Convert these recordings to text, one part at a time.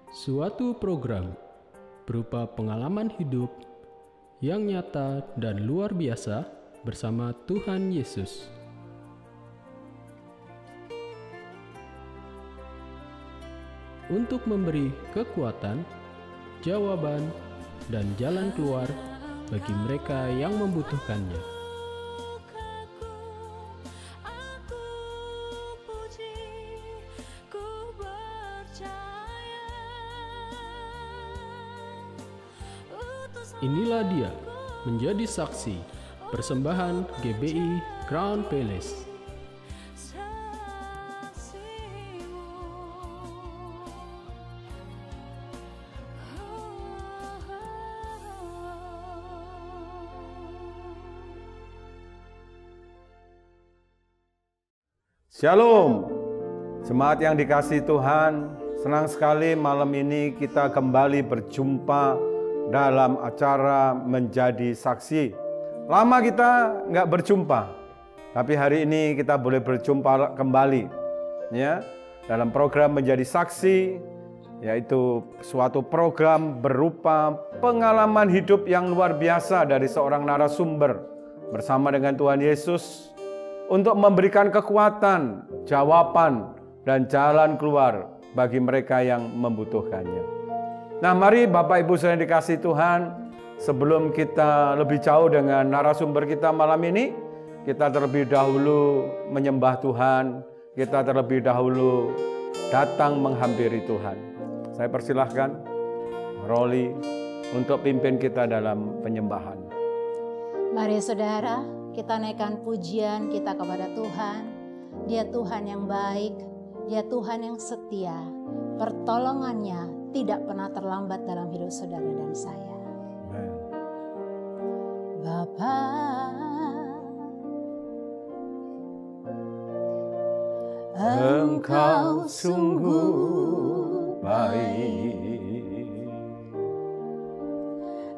Suatu program berupa pengalaman hidup yang nyata dan luar biasa bersama Tuhan Yesus. Untuk memberi kekuatan, jawaban, dan jalan keluar bagi mereka yang membutuhkannya. Inilah dia, menjadi saksi, persembahan GBI Crown Palace. Shalom, jemaat yang dikasihi Tuhan, senang sekali malam ini kita kembali berjumpa dalam acara Menjadi Saksi. Lama kita nggak berjumpa, tapi hari ini kita boleh berjumpa kembali, ya, dalam program Menjadi Saksi, yaitu suatu program berupa pengalaman hidup yang luar biasa dari seorang narasumber bersama dengan Tuhan Yesus untuk memberikan kekuatan, jawaban, dan jalan keluar bagi mereka yang membutuhkannya. Nah, mari Bapak Ibu yang dikasihi Tuhan, sebelum kita lebih jauh dengan narasumber kita malam ini, kita terlebih dahulu menyembah Tuhan, kita terlebih dahulu datang menghampiri Tuhan. Saya persilahkan Rolly untuk pimpin kita dalam penyembahan. Mari saudara, kita naikkan pujian kita kepada Tuhan. Dia Tuhan yang baik, Dia Tuhan yang setia. Pertolongannya tidak pernah terlambat dalam hidup saudara dan saya. Amen. Bapa, Engkau sungguh baik,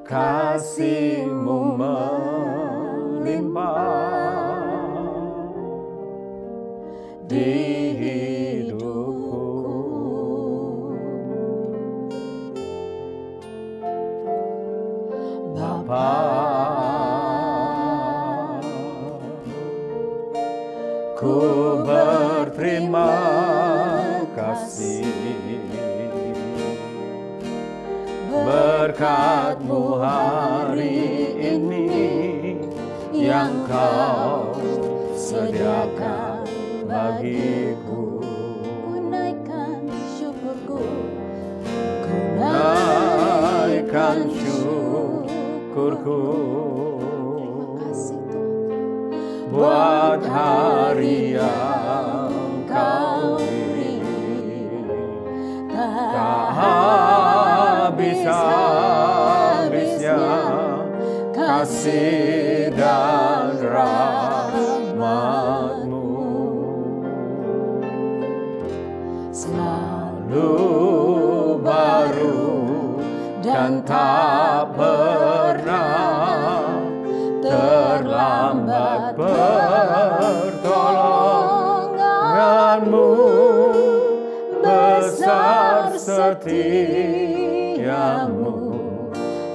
kasih-Mu melimpah di hidupku. Bapa, ku berterima kasih berkat-Mu hari ini yang Kau sediakan bagiku. ku naikkan syukurku, ku Naikkan syukurku Terima kasih Tuhan buat hari yang Kau beri, tak habis-habisnya kasih dan rahmat-Mu selalu baru dan tak pernah terlambat. Pertolongan-Mu besar, setia-Mu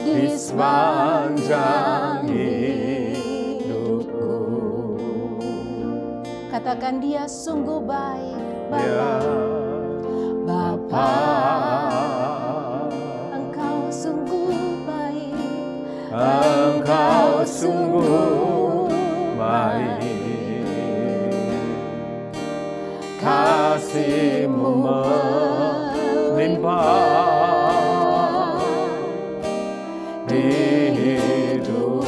di sepanjang hidupku. Katakan Dia sungguh baik, Bapa. Ya, Bapa, Engkau sungguh baik, Engkau sungguh baik, kasih-Mu melimpah di hidupku.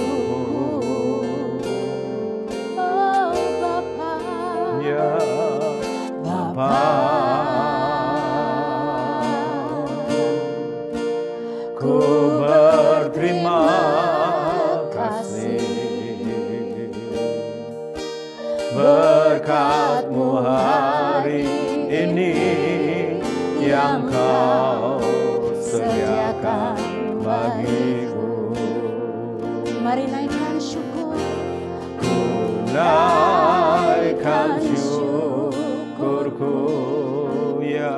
Oh Bapa, Ya, Bapa, ku berterima kasih berkat-Mu hari ini yang Kau sediakan bagiku. mari naikkan syukur, Ku naikkan syukurku, ya,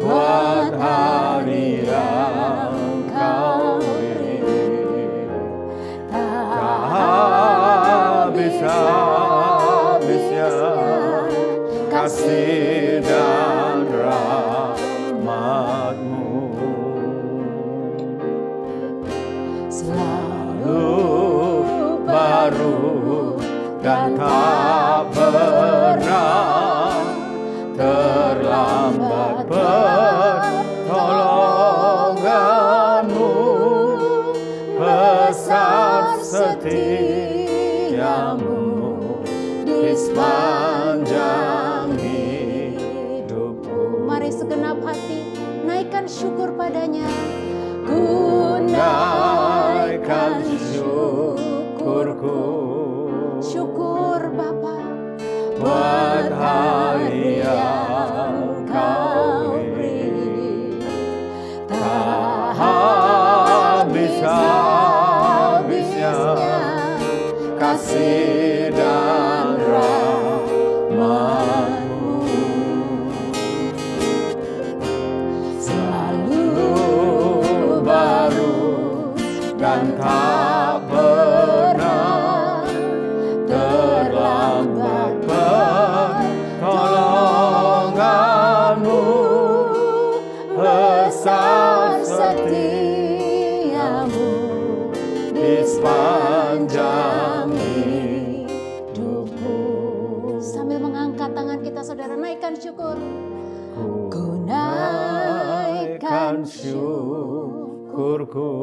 buat hari yang Kau beri, tak habis-habisnya kasih dan rahmat-Mu. Selalu baru dan tak pernah terlambat pertolongan-Mu. Besar setiamu di sepanjang hidupku. Mari segenap hati naikkan syukur padanya. Ku naikkan syukurku, syukur Bapa buat hari yang Kau beri, tak habis-habisnya kasih dan rahmat-Mu. Selalu baru dan tak pernah terlambat pertolongan-Mu. Besar setiamu di sepanjang hidupku. Sambil mengangkat tangan kita, saudara, naikkan syukur. Ku naikkan syukurku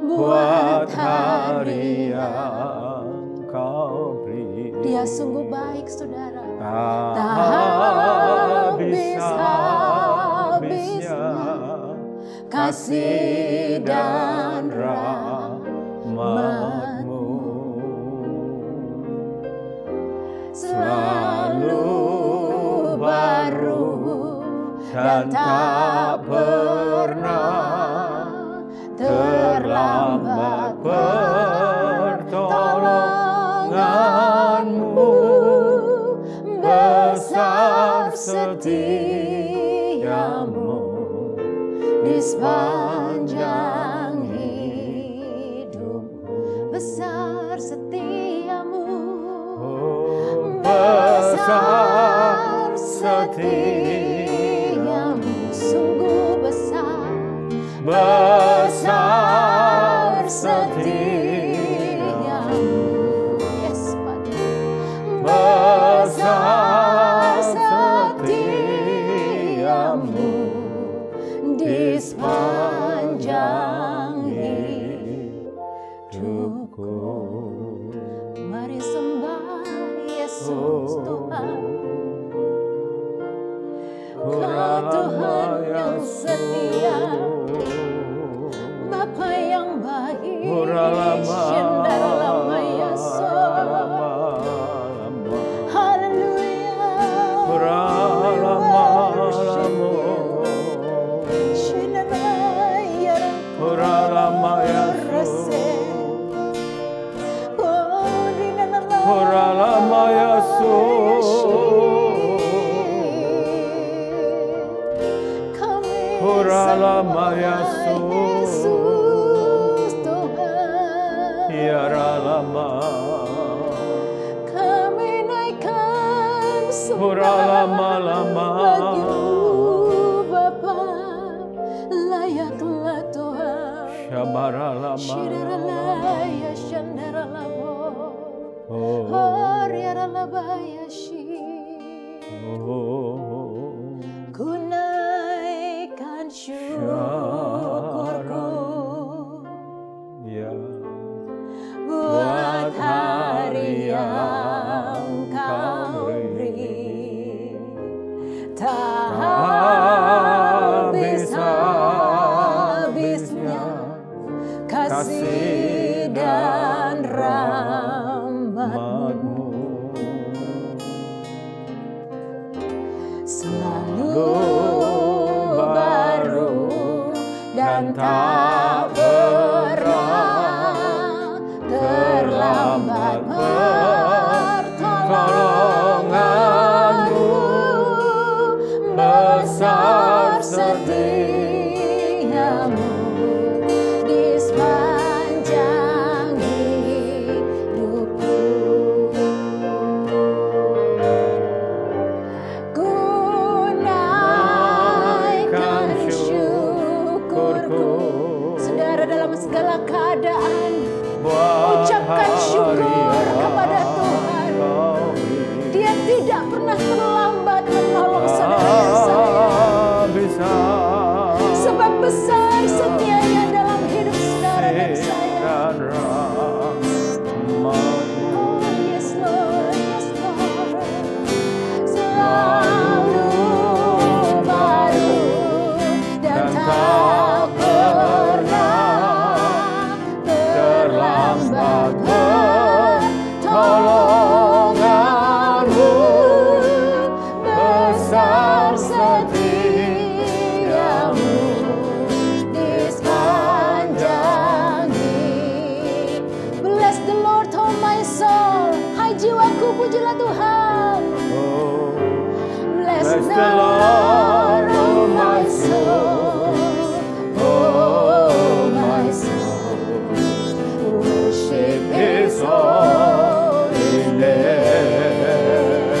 buat hari yang Kau beri. Dia sungguh baik, saudara. Tak habis-habisnya kasih dan rahmat-Mu. Selalu baru dan tak pernah terlambat pertolongan-Mu. Besar setiamu di sepanjang hidup. Besar setiamu, besar setiamu, sungguh besar, besar setiamu. Yes, Pak. Besar setiamu di sepanjang hidupku. Mari sembah Yesus Tuhan. Kau Tuhan yang setia, Bapa yang baik. Shendaralama Yesus. Haleluya. Yesus Tuhan, kami naikkan sembah lagu Bapa, layaklah Tuhan. Shiralaya shandaralabo, horiaralabaya shi. Ku naikkan syukurku buat hari yang Kau beri, tak habis-habisnya kasih dan rahmat-Mu. Selalu baru dan tak pernah terlambat pertolongan-Mu. dalam segala keadaan. Ucapkan syukur kepada Tuhan. Dia tidak pernah terlambat menolong saudara dan saya. Sebab besar setianya dalam hidup saudara dan saya. Oh yes Lord, yes Lord. Selalu baru dan tak pernah terlambat pertolonganmu. Besar setiamu di sepanjang hidup. Bless the Lord, oh my soul. Hai jiwaku, pujilah Tuhan. Bless the Lord, oh my soul. Oh my soul. Worship His holy name.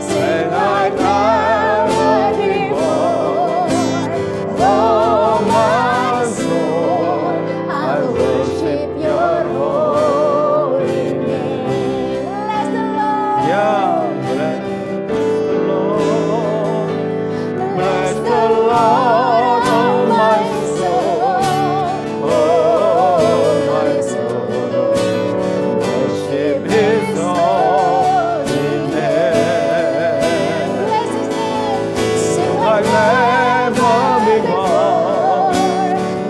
Sing like never before. Oh my soul, I worship Your holy name. Bless the Lord. Yeah, bless the Lord. Bless the Lord, oh my soul. Oh my soul. Worship His holy name. Bless His name. Sing Like never before.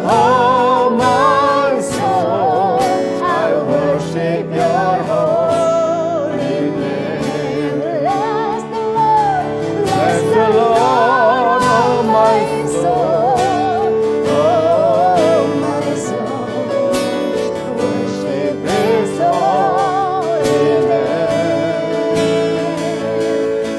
Oh my soul, I worship Your holy name. Bless the Lord. Bless the Lord, oh my soul. Oh my soul. Worship His holy name.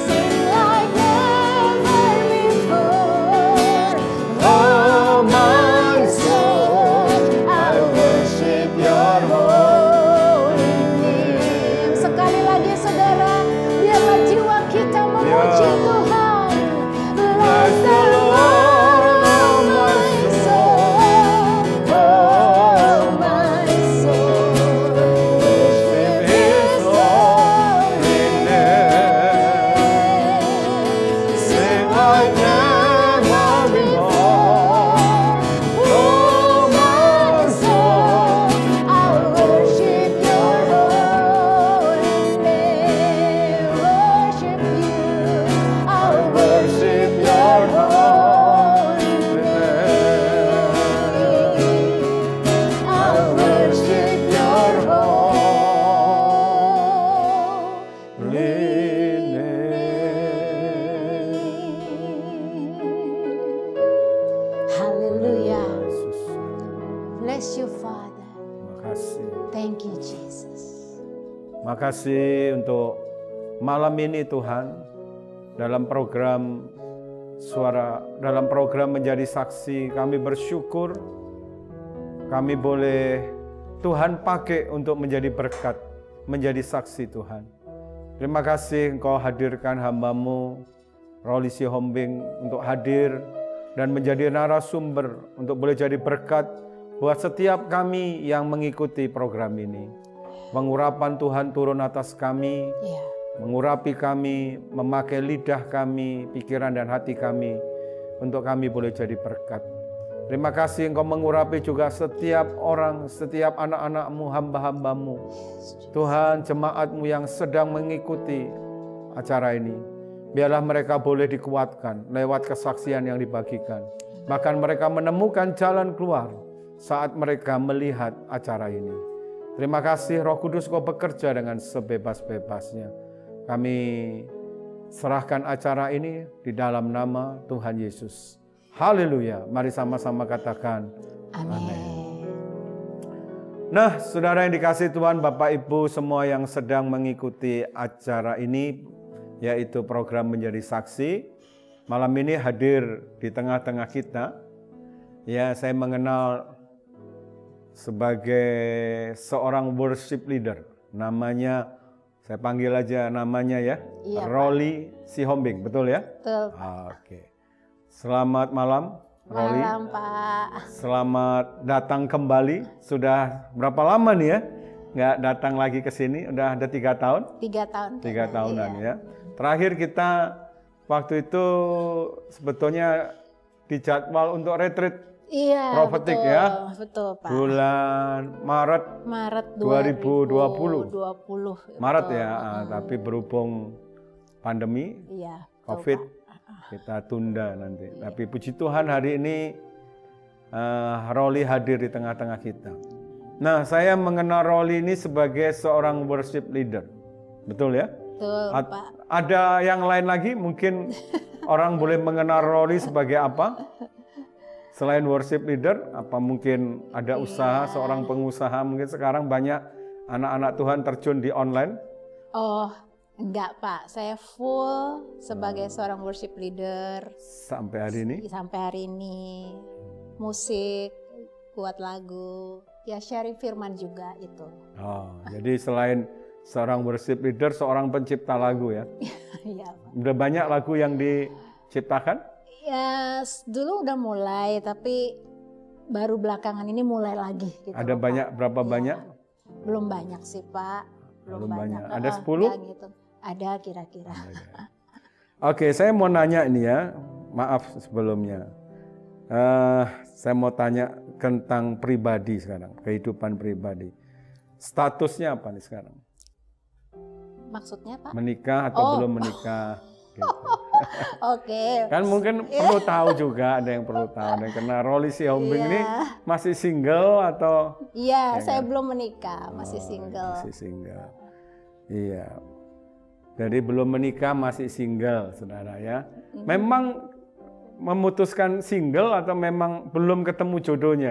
Sing like never before. Oh my soul, I worship Your holy name. Sekali lagi saudara, biarlah jiwa kita memuji Tuhan. Bless the Lord, oh my soul. Oh my soul. Worship His holy name. sing like never before. Oh my soul, I worship Your holy name. Worship You, I worship Your holy name. I worship Your holy name. Hallelujah. Yesus, Bless You, Father. makasih. Thank You, Jesus. Makasih untuk malam ini Tuhan, dalam program menjadi saksi, kami bersyukur kami boleh Tuhan pakai untuk menjadi berkat, menjadi saksi Tuhan. Terima kasih Engkau hadirkan hamba-Mu Rolly Sihombing untuk hadir dan menjadi narasumber untuk boleh jadi berkat buat setiap kami yang mengikuti program ini. Pengurapan Tuhan turun atas kami, Ya. mengurapi kami, memakai lidah kami, pikiran dan hati kami untuk kami boleh jadi berkat. Terima kasih Engkau mengurapi juga setiap orang, setiap anak-anak-Mu, hamba-hamba-Mu. Tuhan, jemaat-Mu yang sedang mengikuti acara ini, biarlah mereka boleh dikuatkan lewat kesaksian yang dibagikan. Bahkan mereka menemukan jalan keluar saat mereka melihat acara ini. Terima kasih Roh Kudus Kau bekerja dengan sebebas-bebasnya. Kami serahkan acara ini di dalam nama Tuhan Yesus. Haleluya. Mari sama-sama katakan Amin. Nah, saudara yang dikasihi Tuhan, Bapak Ibu semua yang sedang mengikuti acara ini, yaitu program Menjadi Saksi, malam ini hadir di tengah-tengah kita. Ya, saya mengenal sebagai seorang worship leader. Namanya, saya panggil aja namanya ya, Iya, Pak. Rolly Sihombing, betul ya? Betul. Oke. Selamat malam, Rolly. Malam, Pak. Selamat datang kembali. Sudah berapa lama nih ya nggak datang lagi ke sini? Udah ada 3 tahun? 3 tahun. 3 tahunan Iya. ya. Terakhir kita waktu itu sebetulnya dijadwal untuk retreat Iya, prophetic betul, ya. betul, Pak. Bulan Maret Maret 2020. 2020. Maret betul. ya, tapi berhubung pandemi Iya, betul, COVID Pak. kita tunda nanti. Tapi puji Tuhan hari ini Rolly hadir di tengah-tengah kita. Nah, saya mengenal Rolly ini sebagai seorang worship leader. Betul ya? Betul, Pak. Ada yang lain lagi mungkin orang boleh mengenal Rolly sebagai apa? Selain worship leader, apa mungkin ada usaha, seorang pengusaha, mungkin sekarang banyak anak-anak Tuhan terjun di online? Oh, enggak, Pak. Saya full sebagai seorang worship leader. Sampai hari ini? Sampai hari ini. Musik, buat lagu, ya sharing firman juga itu. Oh, jadi selain seorang worship leader, seorang pencipta lagu ya? Iya, Pak. Udah banyak lagu yang diciptakan? Ya, dulu udah mulai, tapi baru belakangan ini mulai lagi. Gitu Ada loh, banyak, Pak. berapa Iya. banyak? Belum banyak sih, Pak. Belum banyak. Heeh, Ada 10? ya gitu. Ada kira-kira. Oke, saya mau nanya ini ya, maaf sebelumnya. Saya mau tanya tentang pribadi sekarang, kehidupan pribadi. Statusnya apa nih sekarang? Maksudnya, Pak? Menikah atau Oh. belum menikah? Gitu. Oke. Kan mungkin perlu tahu juga, ada yang perlu tahu. Dan karena Rolly Siombing ini masih single atau? Iya, Ya saya kan? belum menikah, masih single. Masih single. Iya. Jadi belum menikah, masih single, saudara ya. Memang memutuskan single atau memang belum ketemu jodohnya?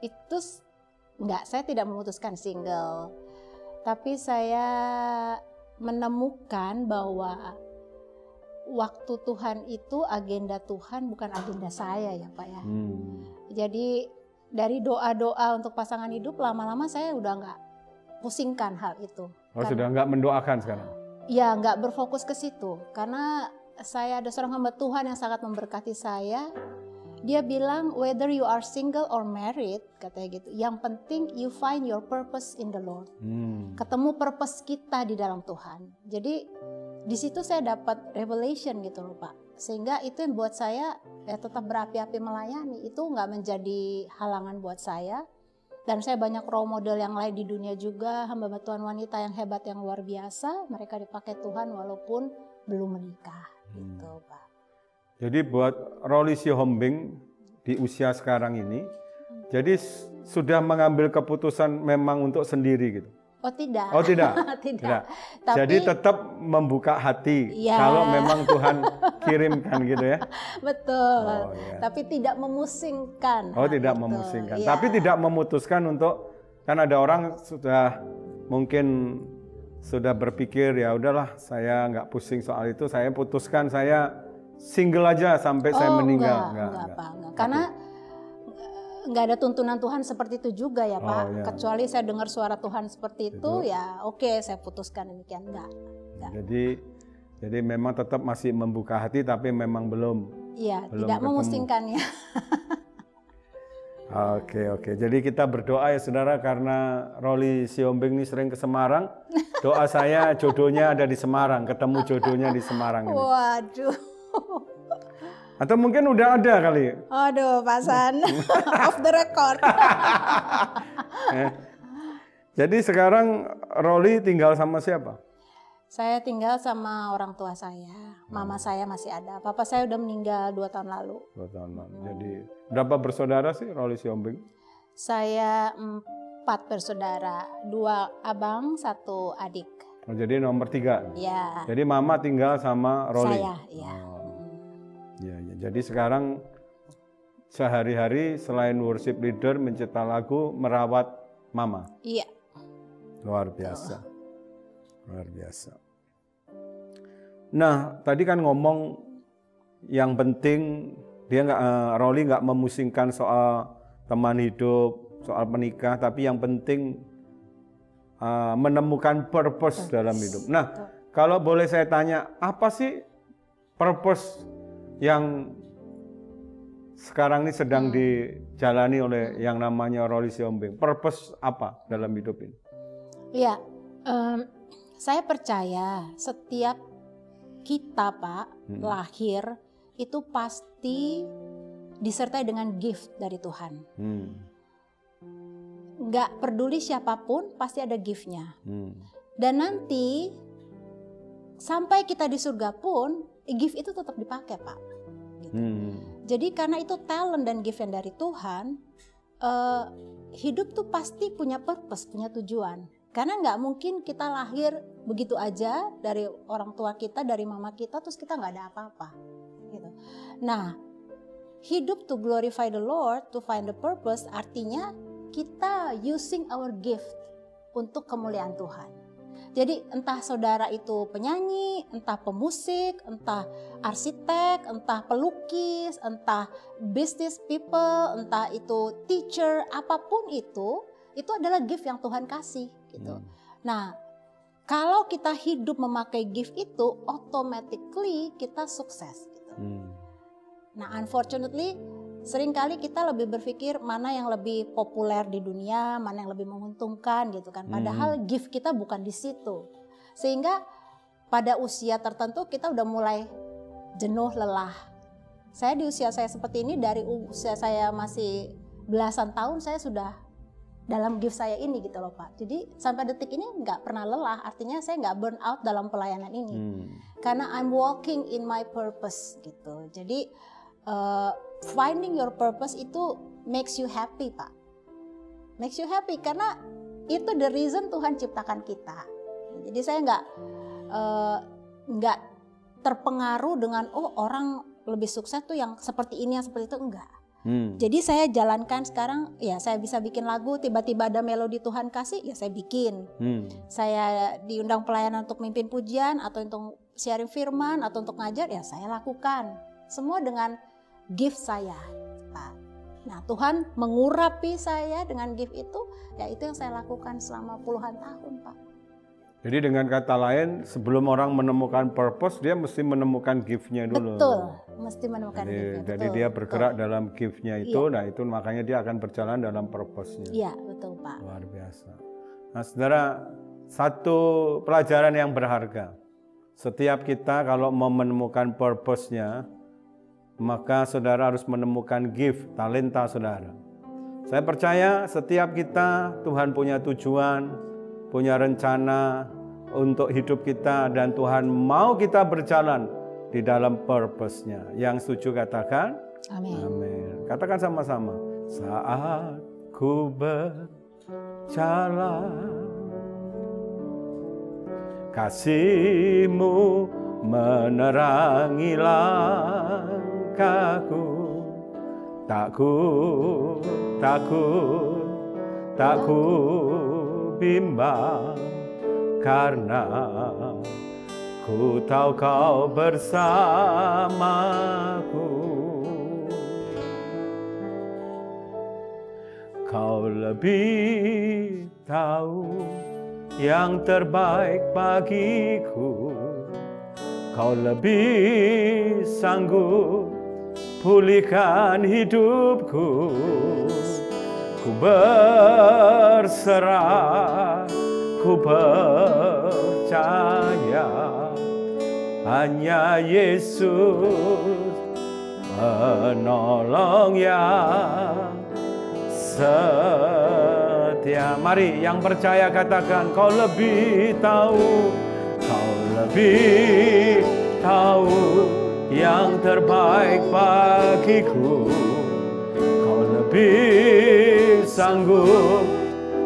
Itu enggak, saya tidak memutuskan single. Tapi saya menemukan bahwa waktu Tuhan itu agenda Tuhan, bukan agenda saya ya, Pak ya. Jadi dari doa-doa untuk pasangan hidup, lama-lama saya udah nggak pusingkan hal itu. Sudah nggak mendoakan sekarang? Ya, nggak berfokus ke situ. Karena saya ada seorang hamba Tuhan yang sangat memberkati saya. Dia bilang, whether you are single or married, katanya gitu, yang penting you find your purpose in the Lord. Ketemu purpose kita di dalam Tuhan. Jadi di situ saya dapat revelation gitu loh, Pak. Sehingga itu yang buat saya ya tetap berapi-api melayani. Itu nggak menjadi halangan buat saya. Dan saya banyak role model yang lain di dunia juga, hamba Tuhan wanita yang hebat, yang luar biasa. Mereka dipakai Tuhan walaupun belum menikah, gitu, Pak. Jadi buat Rolly Siombing di usia sekarang ini, jadi sudah mengambil keputusan memang untuk sendiri gitu? Oh tidak. Oh tidak? Tidak. Tapi, jadi tetap membuka hati ya, kalau memang Tuhan kirimkan gitu ya? Betul. Oh, ya. Tapi tidak memusingkan. Oh tidak gitu. memusingkan. Ya. Tapi tidak memutuskan untuk, kan ada orang sudah mungkin sudah berpikir ya udahlah saya nggak pusing soal itu, saya putuskan saya single aja sampai saya meninggal. Enggak, Pak. Enggak. Karena nggak ada tuntunan Tuhan seperti itu juga ya, Pak. Ya. Kecuali saya dengar suara Tuhan seperti itu. Ya oke, saya putuskan demikian. Enggak. Jadi memang tetap masih membuka hati tapi memang belum. Iya, belum tidak ketemu. memusingkannya. Oke. Jadi kita berdoa ya saudara, karena Rolly Siombing ini sering ke Semarang. Doa saya jodohnya ada di Semarang, ketemu jodohnya di Semarang ini. Waduh. Atau mungkin udah ada kali. Aduh, Pak San. Off the record. Jadi sekarang Rolly tinggal sama siapa? Saya tinggal sama orang tua saya. Mama saya masih ada. Papa saya udah meninggal 2 tahun lalu. 2 tahun lalu. Jadi berapa bersaudara sih Rolly Siombing? Saya 4 bersaudara. 2 abang, 1 adik. Oh, jadi nomor 3? Ya. Jadi mama tinggal sama Rolly? Saya, ya. Ya. Jadi sekarang sehari-hari selain worship leader, mencipta lagu, merawat mama? Iya. Luar biasa. Luar biasa. Nah, tadi kan ngomong yang penting dia Rolly nggak memusingkan soal teman hidup, soal menikah, tapi yang penting menemukan purpose dalam hidup. Nah, kalau boleh saya tanya, apa sih purpose yang sekarang ini sedang dijalani oleh yang namanya Rolly Siombing. Purpose apa dalam hidup ini? Ya, saya percaya setiap kita Pak lahir itu pasti disertai dengan gift dari Tuhan. Nggak peduli siapapun pasti ada gift-nya. Dan nanti sampai kita di surga pun gift itu tetap dipakai Pak. Gitu. Jadi karena itu talent dan gift yang dari Tuhan, hidup tuh pasti punya purpose, punya tujuan. Karena nggak mungkin kita lahir begitu aja dari orang tua kita, dari mama kita, terus kita nggak ada apa-apa. Gitu. Nah, hidup to glorify the Lord, to find the purpose, artinya kita using our gift untuk kemuliaan Tuhan. Jadi entah saudara itu penyanyi, entah pemusik, entah arsitek, entah pelukis, entah business people, entah itu teacher, apapun itu adalah gift yang Tuhan kasih gitu. Nah, kalau kita hidup memakai gift itu, automatically kita sukses gitu. Nah, unfortunately seringkali kita lebih berpikir mana yang lebih populer di dunia, mana yang lebih menguntungkan gitu kan. Padahal gift kita bukan di situ. Sehingga pada usia tertentu kita udah mulai jenuh, lelah. Saya di usia saya seperti ini, dari usia saya masih belasan tahun saya sudah dalam gift saya ini gitu loh Pak. Jadi sampai detik ini nggak pernah lelah, artinya saya nggak burn out dalam pelayanan ini. Karena I'm walking in my purpose gitu. Jadi finding your purpose itu makes you happy Pak. Makes you happy karena itu the reason Tuhan ciptakan kita. Jadi saya nggak terpengaruh dengan orang lebih sukses tuh yang seperti ini, yang seperti itu, enggak. Jadi saya jalankan sekarang, ya saya bisa bikin lagu, tiba-tiba ada melodi Tuhan kasih, ya saya bikin. Saya diundang pelayanan untuk mimpin pujian, atau untuk sharing firman, atau untuk ngajar, ya saya lakukan. Semua dengan gift saya, Pak. Nah, Tuhan mengurapi saya dengan gift itu, ya itu yang saya lakukan selama puluhan tahun, Pak. Jadi dengan kata lain, sebelum orang menemukan purpose, dia mesti menemukan gift-nya dulu. Betul, mesti menemukan gift-nya. Jadi dia bergerak dalam gift-nya itu, nah itu makanya dia akan berjalan dalam purpose-nya. Iya, betul Pak. Luar biasa. Nah saudara, satu pelajaran yang berharga. Setiap kita kalau mau menemukan purpose-nya, maka saudara harus menemukan gift, talenta saudara. Saya percaya setiap kita, Tuhan punya tujuan, punya rencana untuk hidup kita, dan Tuhan mau kita berjalan di dalam purpose-nya. Yang setuju katakan amin. Amin. Katakan sama-sama. Saat ku berjalan, kasih-Mu menerangi langkahku, tak ku bimbang, karena ku tahu Kau bersamaku. Kau lebih tahu yang terbaik bagiku, Kau lebih sanggup pulihkan hidupku. Ku berserah, ku percaya, hanya Yesus penolong yang setia. Mari yang percaya katakan, Kau lebih tahu, Kau lebih tahu yang terbaik bagiku, Kau lebih sanggup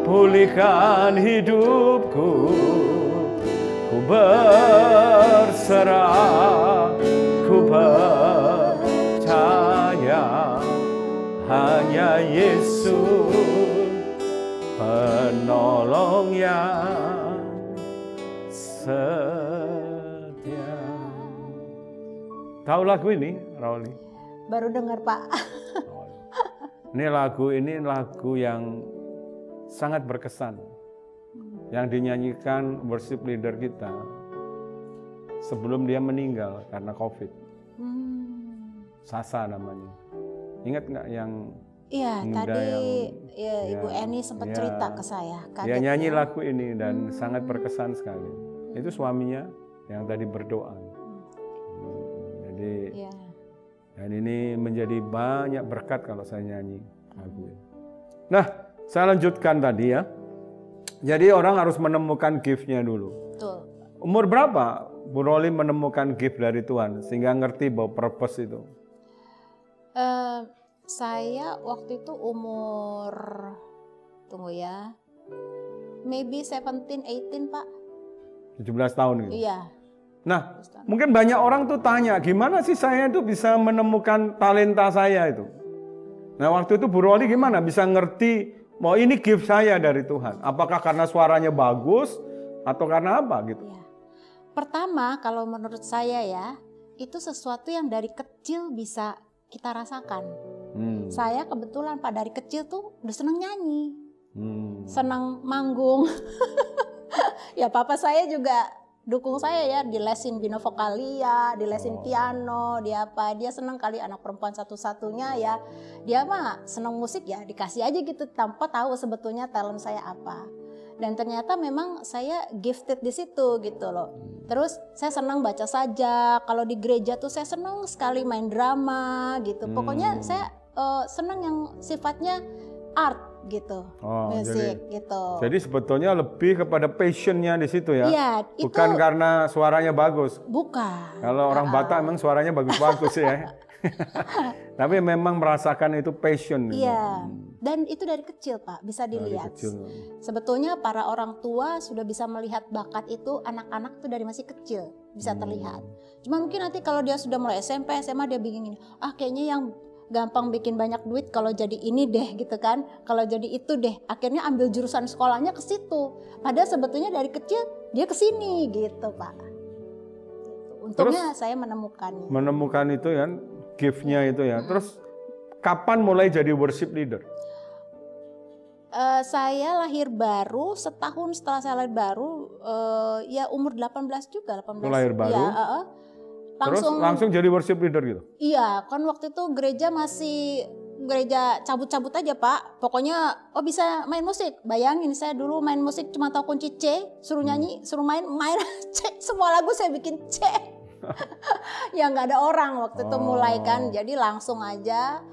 pulihkan hidupku. Ku berserah, ku percaya, hanya Yesus penolong yang setia. Tahu lagu ini, Rauli? Baru dengar, Pak. Ini lagu yang sangat berkesan, yang dinyanyikan worship leader kita sebelum dia meninggal karena COVID. Sasa namanya. Ingat nggak yang Iya, muda tadi yang Ibu Eni sempat cerita ke saya. dia Kaget nyanyi ya. lagu ini dan sangat berkesan sekali. Itu suaminya yang tadi berdoa. Jadi Iya. dan ini menjadi banyak berkat kalau saya nyanyi lagu ini. Nah, saya lanjutkan tadi ya. Jadi orang harus menemukan gift-nya dulu. Betul. Umur berapa Bu Roli menemukan gift dari Tuhan sehingga ngerti bahwa purpose itu? Saya waktu itu umur, tunggu ya, maybe 17, 18 Pak. 17 tahun gitu. Iya. Nah, mungkin banyak orang tuh tanya, gimana sih saya itu bisa menemukan talenta saya itu? Nah, waktu itu Bu Roli gimana bisa ngerti bahwa ini gift saya dari Tuhan? Apakah karena suaranya bagus atau karena apa gitu? Iya. Pertama, kalau menurut saya ya, itu sesuatu yang dari kecil bisa kita rasakan. Saya kebetulan Pak dari kecil tuh udah seneng nyanyi, senang manggung. Ya papa saya juga dukung saya ya, dilesin bina vokalia, dilesin piano, dia seneng kali anak perempuan satu-satunya ya. Dia mah seneng musik ya, dikasih aja gitu tanpa tahu sebetulnya talent saya apa. Dan ternyata memang saya gifted di situ gitu loh. Terus saya senang baca sajak, kalau di gereja tuh saya senang sekali main drama gitu. Pokoknya saya senang yang sifatnya art gitu, musik gitu. Jadi sebetulnya lebih kepada passionnya di situ ya? Iya, bukan karena suaranya bagus. Bukan. Kalau orang Batak memang suaranya bagus-bagus ya. Tapi memang merasakan itu passion. Iya, dan itu dari kecil Pak, bisa dilihat. Sebetulnya para orang tua sudah bisa melihat bakat itu anak-anak tuh dari masih kecil, bisa terlihat. Cuma mungkin nanti kalau dia sudah mulai SMP, SMA dia bikin ini, kayaknya yang gampang bikin banyak duit kalau jadi ini deh gitu kan, kalau jadi itu deh. Akhirnya ambil jurusan sekolahnya ke situ. Padahal sebetulnya dari kecil dia ke sini gitu Pak. Untungnya saya menemukannya. Menemukan itu ya, gift-nya itu ya. Terus kapan mulai jadi worship leader? Saya lahir baru, setahun setelah saya lahir baru, ya umur 18 juga. 18. Lahir baru? Ya, langsung jadi worship leader gitu? Iya, kan waktu itu gereja masih gereja cabut-cabut aja Pak. Pokoknya bisa main musik. Bayangin saya dulu main musik cuma tahu kunci C, suruh nyanyi, suruh main C. Semua lagu saya bikin C. Ya nggak ada orang waktu itu mulai kan, jadi langsung aja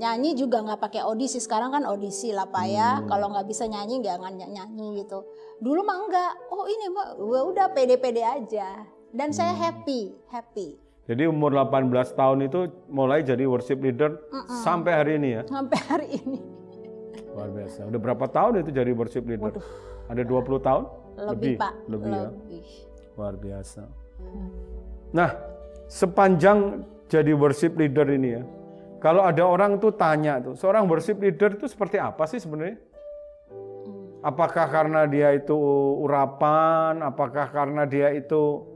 nyanyi juga nggak pakai audisi. Sekarang kan audisi lah Pak ya. Kalau nggak bisa nyanyi jangan nyanyi gitu. Dulu mah enggak. Ini mah udah pede-pede aja. Dan saya happy. Jadi umur 18 tahun itu mulai jadi worship leader sampai hari ini ya? Sampai hari ini. Luar biasa. Udah berapa tahun itu jadi worship leader? Waduh. Ada 20 tahun? Lebih Pak. Lebih ya? Luar biasa. Nah, sepanjang jadi worship leader ini ya, kalau ada orang tuh tanya tuh, seorang worship leader itu seperti apa sih sebenarnya? Apakah karena dia itu urapan? Apakah karena dia itu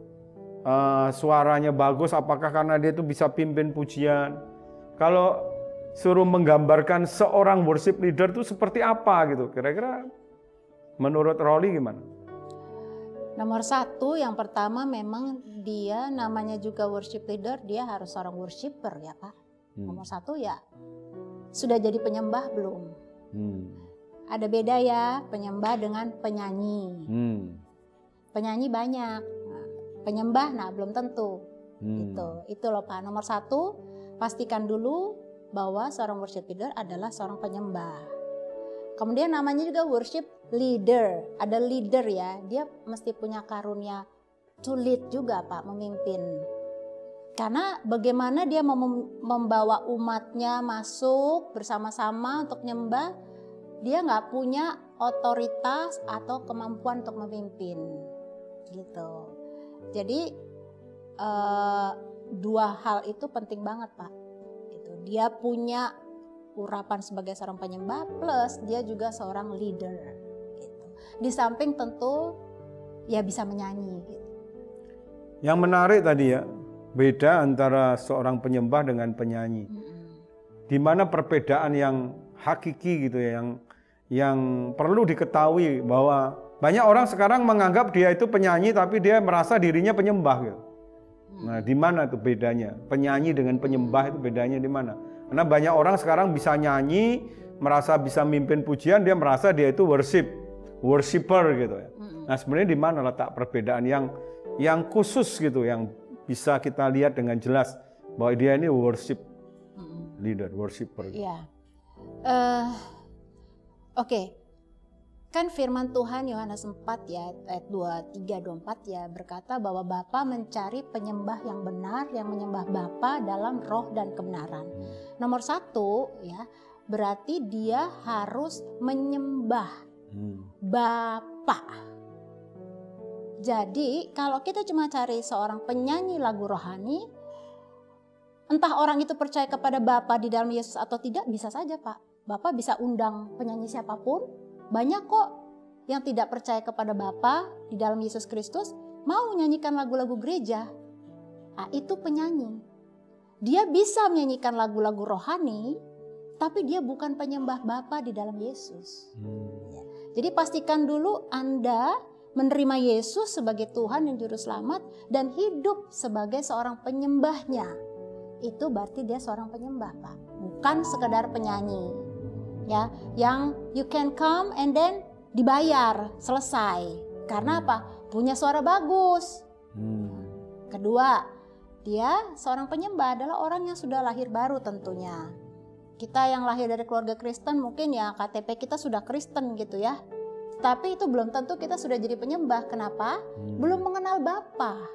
suaranya bagus? Apakah karena dia itu bisa pimpin pujian? Kalau suruh menggambarkan seorang worship leader itu seperti apa gitu, kira-kira menurut Roli gimana? Nomor satu, yang pertama memang dia namanya juga worship leader, dia harus seorang worshiper ya Pak. Nomor satu ya, sudah jadi penyembah belum? Ada beda ya penyembah dengan penyanyi. Penyanyi banyak, penyembah belum tentu. Itu loh Pak. Nomor satu, pastikan dulu bahwa seorang worship leader adalah seorang penyembah. Kemudian namanya juga worship leader. Ada leader ya, dia mesti punya karunia to lead juga Pak, memimpin. Karena bagaimana dia membawa umatnya masuk bersama-sama untuk nyembah, dia nggak punya otoritas atau kemampuan untuk memimpin. Gitu. Jadi dua hal itu penting banget Pak. Gitu. Dia punya urapan sebagai seorang penyembah plus dia juga seorang leader. Gitu. Di samping tentu ya bisa menyanyi. Gitu. Yang menarik tadi ya, beda antara seorang penyembah dengan penyanyi. Di mana perbedaan yang hakiki gitu ya, yang perlu diketahui bahwa banyak orang sekarang menganggap dia itu penyanyi tapi dia merasa dirinya penyembah gitu. Nah, di mana tuh bedanya? Penyanyi dengan penyembah itu bedanya di mana? Karena banyak orang sekarang bisa nyanyi, merasa bisa mimpin pujian, dia merasa dia itu worshiper gitu ya. Nah, sebenarnya di mana letak perbedaan yang khusus gitu, yang bisa kita lihat dengan jelas bahwa dia ini worship leader, worshiper. Iya. Oke. Kan firman Tuhan Yohanes 4 ya, ayat 23, 24 ya, berkata bahwa Bapa mencari penyembah yang benar, yang menyembah Bapa dalam roh dan kebenaran. Nomor 1 ya, berarti dia harus menyembah Bapa. Jadi kalau kita cuma cari seorang penyanyi lagu rohani, entah orang itu percaya kepada Bapa di dalam Yesus atau tidak, bisa saja Pak. Bapak bisa undang penyanyi siapapun. Banyak kok yang tidak percaya kepada Bapa di dalam Yesus Kristus mau nyanyikan lagu-lagu gereja. Itu penyanyi. Dia bisa menyanyikan lagu-lagu rohani, tapi dia bukan penyembah Bapa di dalam Yesus. Jadi pastikan dulu Anda menerima Yesus sebagai Tuhan dan Juru Selamat dan hidup sebagai seorang penyembahnya. Itu berarti dia seorang penyembah, Pak. Bukan sekedar penyanyi. Ya, yang you can come and then dibayar, selesai. Karena apa? Punya suara bagus. Kedua, dia seorang penyembah adalah orang yang sudah lahir baru tentunya. Kita yang lahir dari keluarga Kristen mungkin ya KTP kita sudah Kristen gitu ya. Tapi itu belum tentu kita sudah jadi penyembah. Kenapa? Belum mengenal Bapa.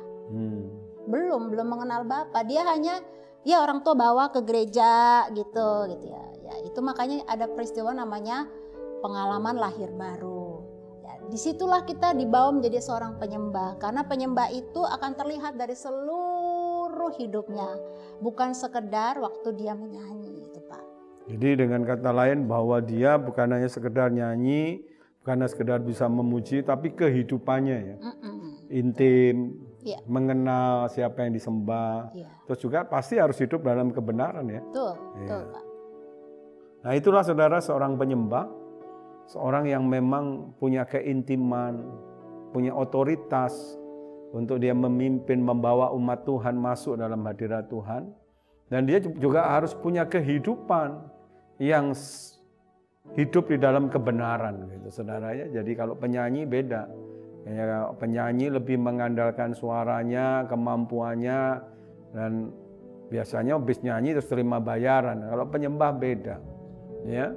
Belum mengenal Bapa. Dia hanya ya orang tua bawa ke gereja gitu ya. Ya itu makanya ada peristiwa namanya pengalaman lahir baru. Ya, disitulah kita dibawa menjadi seorang penyembah. Karena penyembah itu akan terlihat dari seluruh hidupnya. Bukan sekedar waktu dia menyanyi itu Pak. Jadi dengan kata lain bahwa dia bukan hanya sekedar nyanyi, bukan hanya sekedar bisa memuji, tapi kehidupannya ya. Intim, mengenal siapa yang disembah. Terus juga pasti harus hidup dalam kebenaran ya. Betul Pak. Nah itulah saudara seorang penyembah, seorang yang memang punya keintiman, punya otoritas untuk dia memimpin, membawa umat Tuhan masuk dalam hadirat Tuhan. Dan dia juga harus punya kehidupan yang hidup di dalam kebenaran gitu saudaranya. Jadi kalau penyanyi beda. Ya, penyanyi lebih mengandalkan suaranya, kemampuannya, dan biasanya habis nyanyi terus terima bayaran. Kalau penyembah beda. Ya,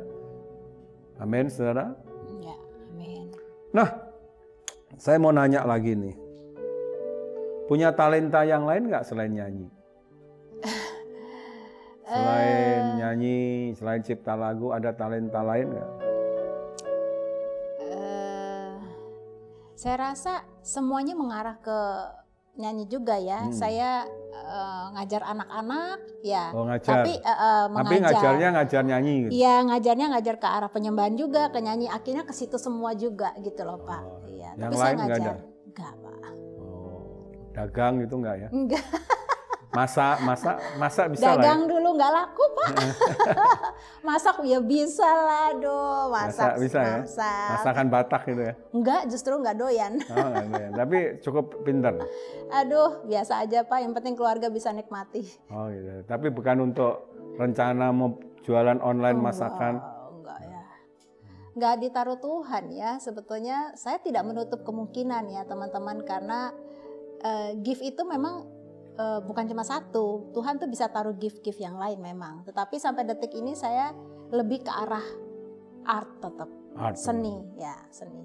amin, saudara. Ya, amin. Nah, saya mau nanya lagi nih, punya talenta yang lain nggak selain nyanyi? Selain nyanyi, selain cipta lagu, ada talenta lain nggak? Saya rasa semuanya mengarah ke nyanyi juga ya. Saya ngajar anak-anak ya. Oh, ngajar. Tapi Tapi ngajarnya ngajar nyanyi gitu. Iya, ngajarnya ngajar ke arah penyembahan juga, ke nyanyi, akhirnya ke situ semua juga gitu loh Pak. Iya, yang tapi lain saya ngajar. nggak ada? Enggak Pak. Dagang gitu enggak ya? Enggak. Masak bisa Dagang lah ya? dulu nggak laku Pak. Masak ya bisa lah, masak bisa ya? Masakan Batak gitu ya? Enggak, justru nggak doyan. Oh, nggak doyan. Tapi cukup pintar. Aduh, biasa aja Pak, yang penting keluarga bisa nikmati. Oh gitu. Tapi bukan untuk rencana mau jualan online masakan? Enggak ya. Enggak ditaruh Tuhan ya. Sebetulnya saya tidak menutup kemungkinan ya teman-teman, karena gift itu memang bukan cuma satu. Tuhan tuh bisa taruh gift-gift yang lain memang. Tetapi sampai detik ini saya lebih ke arah art tetap. Seni ya, seni.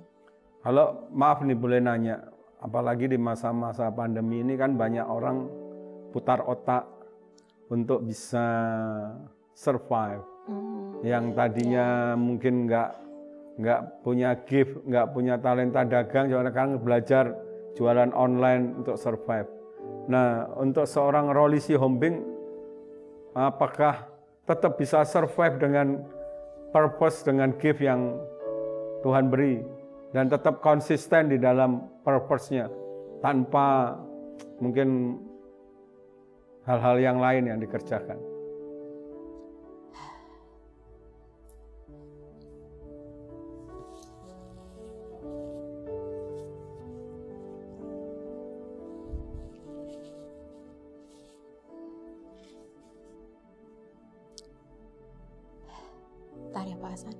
Kalau maaf nih boleh nanya, apalagi di masa-masa pandemi ini kan banyak orang putar otak untuk bisa survive. Yang tadinya mungkin nggak punya gift, nggak punya talenta dagang, sekarang belajar jualan online untuk survive. Nah, untuk seorang Rolly Sihombing, apakah tetap bisa survive dengan purpose, dengan gift yang Tuhan beri, dan tetap konsisten di dalam purpose-nya, tanpa mungkin hal-hal yang lain yang dikerjakan? Sebentar ya Pak Hasan.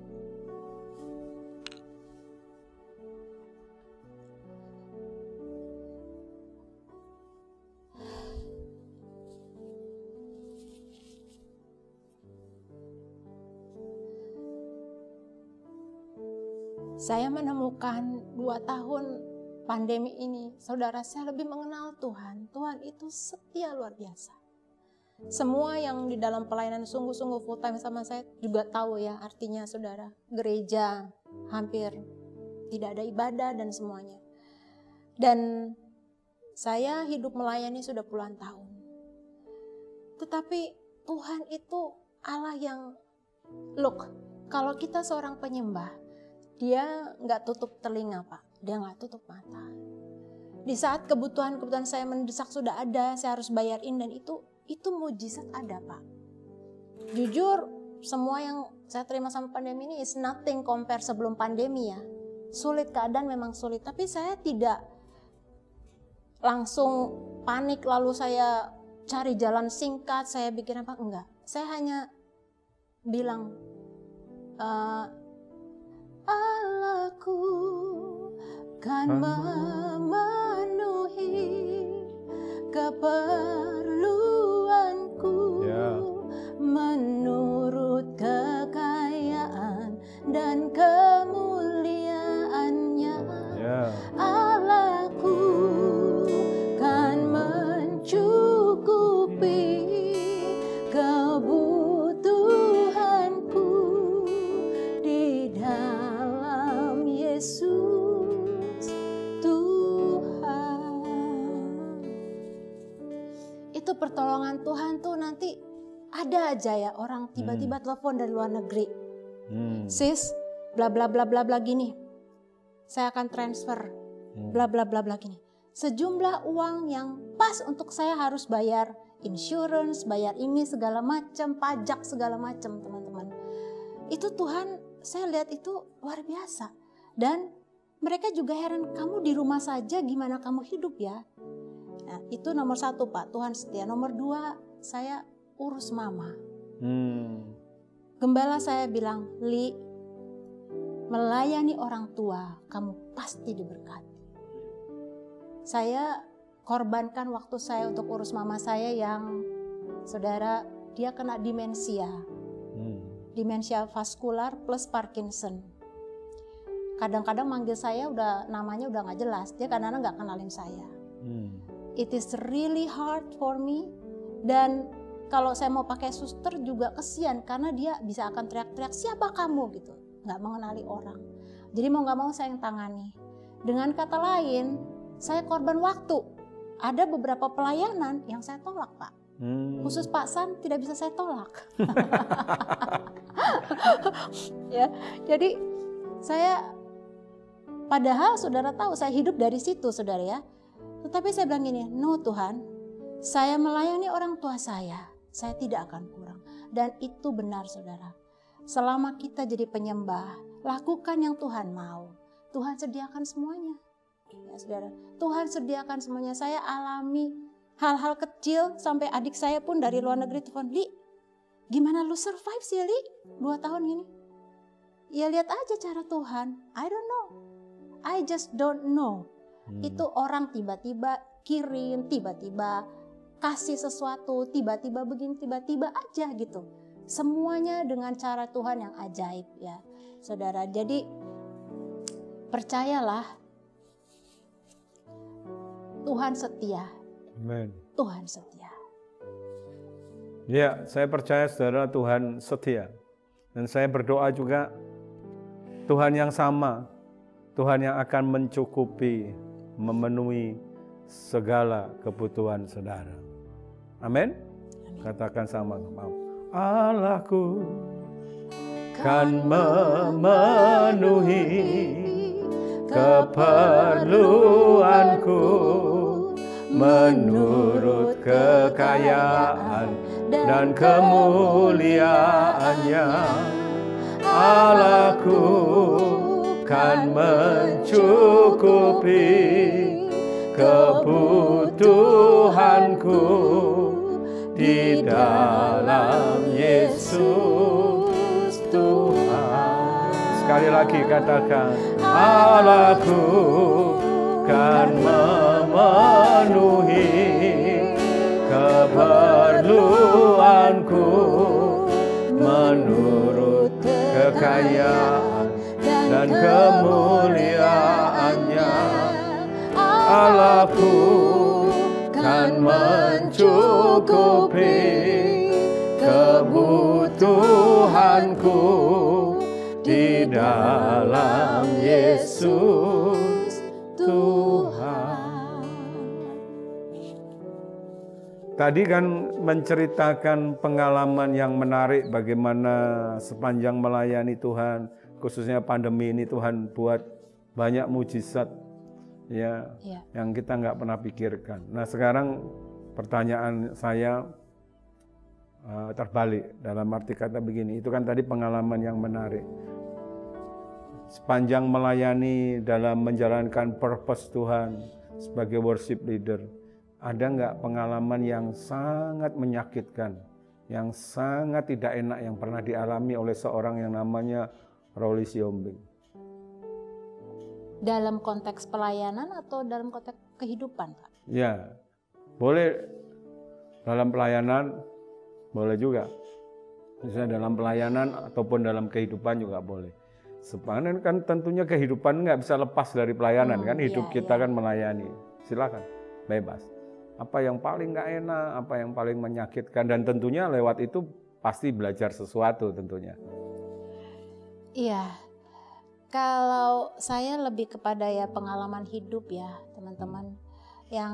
Saya menemukan 2 tahun pandemi ini, saudara, saya lebih mengenal Tuhan. Tuhan itu setia luar biasa. Semua yang di dalam pelayanan sungguh-sungguh full time sama saya juga tahu ya artinya, saudara. Gereja hampir tidak ada ibadah dan semuanya. Dan saya hidup melayani sudah puluhan tahun. Tetapi Tuhan itu Allah yang, look, kalau kita seorang penyembah, Dia nggak tutup telinga Pak, Dia nggak tutup mata. Di saat kebutuhan-kebutuhan saya mendesak sudah ada, saya harus bayarin, dan itu mujizat ada Pak. Jujur, semua yang saya terima sama pandemi ini is nothing compare sebelum pandemi ya. Sulit, keadaan memang sulit, tapi saya tidak langsung panik lalu saya cari jalan singkat, saya bikin apa, enggak. Saya hanya bilang, Allahku kan memenuhi keperluanku menurut kekayaan dan kemuliaannya. Allahku kan mencukupi kebutuhanku di dalam Yesus Tuhan. Itu pertolongan Tuhan tuh nanti ada aja ya, orang tiba-tiba telepon dari luar negeri. Sis, bla bla bla bla bla gini. Saya akan transfer bla bla bla bla gini. Sejumlah uang yang pas untuk saya harus bayar insurance, bayar ini segala macam, pajak segala macam, teman-teman. Itu Tuhan, saya lihat itu luar biasa. Dan mereka juga heran, kamu di rumah saja gimana kamu hidup ya? Nah, itu nomor 1 Pak, Tuhan setia. Nomor 2, saya urus mama. Gembala saya bilang, Li, melayani orang tua, kamu pasti diberkati. Saya korbankan waktu saya untuk urus mama saya yang, saudara, dia kena demensia. Demensia vaskular plus Parkinson. Kadang-kadang manggil saya namanya udah gak jelas. Dia kadang-kadang gak kenalin saya. It is really hard for me. Dan kalau saya mau pakai suster juga kesian, karena dia bisa akan teriak-teriak, siapa kamu gitu. Gak mengenali orang. Jadi mau gak mau saya yang tangani. Dengan kata lain, saya korban waktu. Ada beberapa pelayanan yang saya tolak Pak. Khusus Pak San tidak bisa saya tolak. Ya, jadi saya, padahal saudara tahu saya hidup dari situ saudara ya. Tetapi saya bilang gini, no Tuhan, saya melayani orang tua saya tidak akan kurang. Dan itu benar saudara. Selama kita jadi penyembah, lakukan yang Tuhan mau. Tuhan sediakan semuanya. Ya saudara, Tuhan sediakan semuanya. Saya alami hal-hal kecil sampai adik saya pun dari luar negeri telepon, Li, gimana lu survive sih Li 2 tahun ini? Ya lihat aja cara Tuhan. I don't know. I just don't know. Itu orang tiba-tiba kirim, tiba-tiba kasih sesuatu, tiba-tiba begini, tiba-tiba aja gitu. Semuanya dengan cara Tuhan yang ajaib ya saudara. Jadi percayalah, Tuhan setia. Amen. Tuhan setia. Ya, saya percaya saudara, Tuhan setia. Dan saya berdoa juga Tuhan yang sama, Tuhan yang akan mencukupi, memenuhi segala kebutuhan saudara. Amin. Katakan sama-sama. Allahku kan memenuhi keperluanku menurut kekayaan dan kemuliaannya. Allahku kan mencukupi kebutuhanku di dalam Yesus Tuhan. Sekali lagi katakan, Allahku kan memenuhi keperluanku menurut kekayaan dan kemuliaannya. Allahku kan mencukupi kebutuhanku di dalam Yesus Tuhan. Tadi kan menceritakan pengalaman yang menarik bagaimana sepanjang melayani Tuhan, khususnya pandemi ini Tuhan buat banyak mujizat ya, yang kita nggak pernah pikirkan. Nah sekarang pertanyaan saya terbalik, dalam arti kata begini, itu kan tadi pengalaman yang menarik. Sepanjang melayani dalam menjalankan purpose Tuhan sebagai worship leader, ada nggak pengalaman yang sangat menyakitkan, yang sangat tidak enak yang pernah dialami oleh seorang yang namanya Rolly Siombing? Dalam konteks pelayanan atau dalam konteks kehidupan, Pak? Ya, boleh dalam pelayanan, boleh juga. Misalnya dalam pelayanan ataupun dalam kehidupan juga boleh. Sebenarnya kan tentunya kehidupan nggak bisa lepas dari pelayanan kan, hidup kita kan melayani. Silakan, bebas. Apa yang paling nggak enak, apa yang paling menyakitkan, dan tentunya lewat itu pasti belajar sesuatu tentunya. Iya, kalau saya lebih kepada ya pengalaman hidup ya teman-teman, yang